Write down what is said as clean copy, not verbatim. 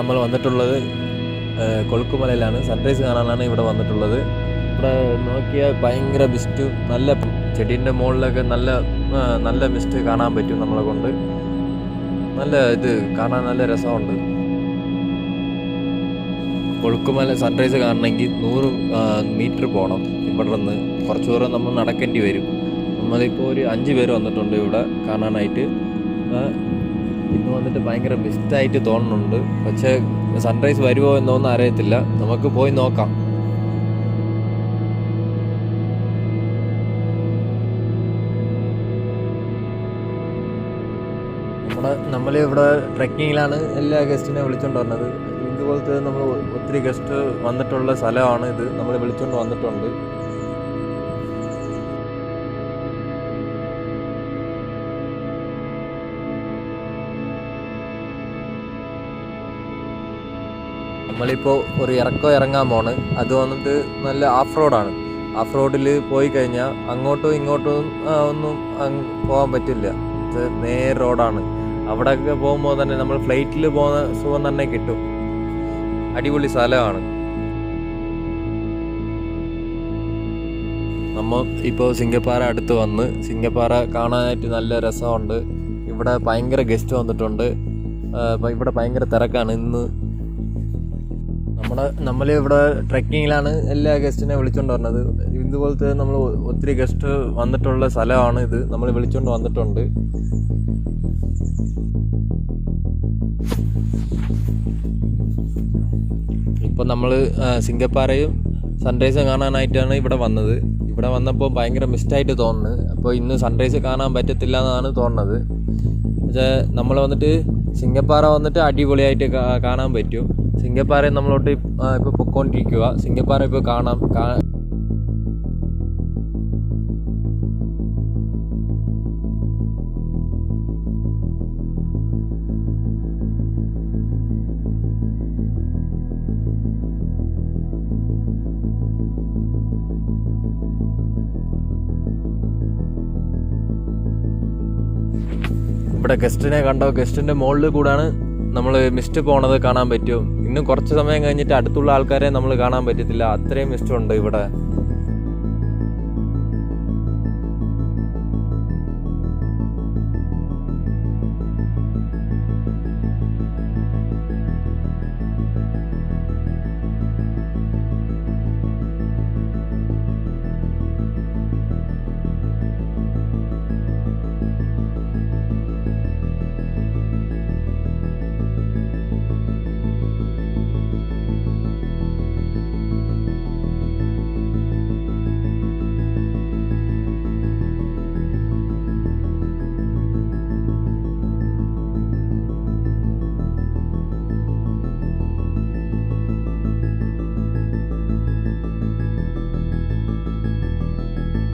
നമ്മൾ വന്നിട്ടുള്ളത് കൊളുക്കുമലയിലാണ്. സൺറൈസ് കാണാനാണ് ഇവിടെ വന്നിട്ടുള്ളത്. ഇവിടെ നോക്കിയാൽ ഭയങ്കര മിസ്റ്റ്, നല്ല ചെടീൻ്റെ മുകളിലൊക്കെ നല്ല മിസ്റ്റ് കാണാൻ പറ്റും നമ്മളെ കൊണ്ട്. നല്ല ഇത് കാണാൻ നല്ല രസമുണ്ട്. കൊളുക്കുമല സൺറൈസ് കാണണമെങ്കിൽ 100 മീറ്റർ പോകണം. ഇവിടെ നിന്ന് കുറച്ച് ദൂരം നമ്മൾ നടക്കേണ്ടി വരും. നമ്മളിപ്പോൾ ഒരു 5 പേര് വന്നിട്ടുണ്ട് ഇവിടെ കാണാനായിട്ട്. ഇന്ന് വന്നിട്ട് ഭയങ്കര മിസ്റ്റായിട്ട് തോന്നുന്നുണ്ട്. പക്ഷേ സൺറൈസ് വരുമോ എന്നൊന്നും അറിയത്തില്ല. നമുക്ക് പോയി നോക്കാം. നമ്മളിവിടെ ട്രെക്കിങ്ങിലാണ് എല്ലാ ഗസ്റ്റിനെ വിളിച്ചുകൊണ്ട് വന്നത്. ഇതുപോലത്തെ നമ്മൾ ഒത്തിരി ഗസ്റ്റ് വന്നിട്ടുള്ള സ്ഥലമാണ് ഇത്. നമ്മൾ വിളിച്ചുകൊണ്ട് വന്നിട്ടുണ്ട്. നമ്മളിപ്പോൾ ഒരു ഇറങ്ങാൻ പോണ്. അത് വന്നിട്ട് നല്ല ഓഫ് റോഡാണ്. ഓഫ് റോഡിൽ പോയി കഴിഞ്ഞാൽ അങ്ങോട്ടും ഇങ്ങോട്ടും ഒന്നും പോകാൻ പറ്റില്ല. ഇത് നേർ റോഡാണ്. അവിടെയൊക്കെ പോകുമ്പോൾ തന്നെ നമ്മൾ ഫ്ലൈറ്റിൽ പോകുന്ന സുഖം തന്നെ കിട്ടും. അടിപൊളി സ്ഥലമാണ്. നമ്മൾ ഇപ്പോൾ സിംഗപ്പാറ അടുത്ത് വന്ന്. സിംഗപ്പാറ കാണാനായിട്ട് നല്ല രസമുണ്ട്. ഇവിടെ ഭയങ്കര ഗസ്റ്റ് വന്നിട്ടുണ്ട്. ഇവിടെ ഭയങ്കര തിരക്കാണ് ഇന്ന്. നമ്മളിവിടെ ട്രെക്കിങ്ങിലാണ് എല്ലാ ഗസ്റ്റിനെ വിളിച്ചുകൊണ്ട് വന്നത്. ഇതുപോലത്തെ നമ്മൾ ഒത്തിരി ഗസ്റ്റ് വന്നിട്ടുള്ള സ്ഥലമാണ് ഇത്. നമ്മൾ വിളിച്ചുകൊണ്ട് വന്നിട്ടുണ്ട്. ഇപ്പോൾ നമ്മൾ സിംഗപ്പാറയും സൺറൈസും കാണാനായിട്ടാണ് ഇവിടെ വന്നത്. ഇവിടെ വന്നപ്പോൾ ഭയങ്കര മിസ്റ്റായിട്ട് തോന്നുന്നു. അപ്പോൾ ഇന്ന് സൺറൈസ് കാണാൻ പറ്റത്തില്ല എന്നാണ് തോന്നുന്നത്. പക്ഷേ നമ്മൾ വന്നിട്ട് സിംഗപ്പാറ വന്നിട്ട് അടിപൊളിയായിട്ട് കാണാൻ പറ്റും. സിംഗപ്പാറ നമ്മളോട്ട് ഇപ്പോൾ പൊയ്ക്കൊണ്ടിരിക്കുക. സിംഗപ്പാറ ഇപ്പോൾ കാണാം. ഇവിടെ ഗസ്റ്റിനെ കണ്ടോ? ഗസ്റ്റിൻ്റെ മുകളിൽ കൂടാണ് നമ്മൾ മിസ്റ്റ് പോണത് കാണാൻ പറ്റും. ഇന്നും കുറച്ച് സമയം കഴിഞ്ഞിട്ട് അടുത്തുള്ള ആൾക്കാരെ നമ്മൾ കാണാൻ പറ്റത്തില്ല. അത്രയും മിസ്റ്റ് ഉണ്ട് ഇവിടെ.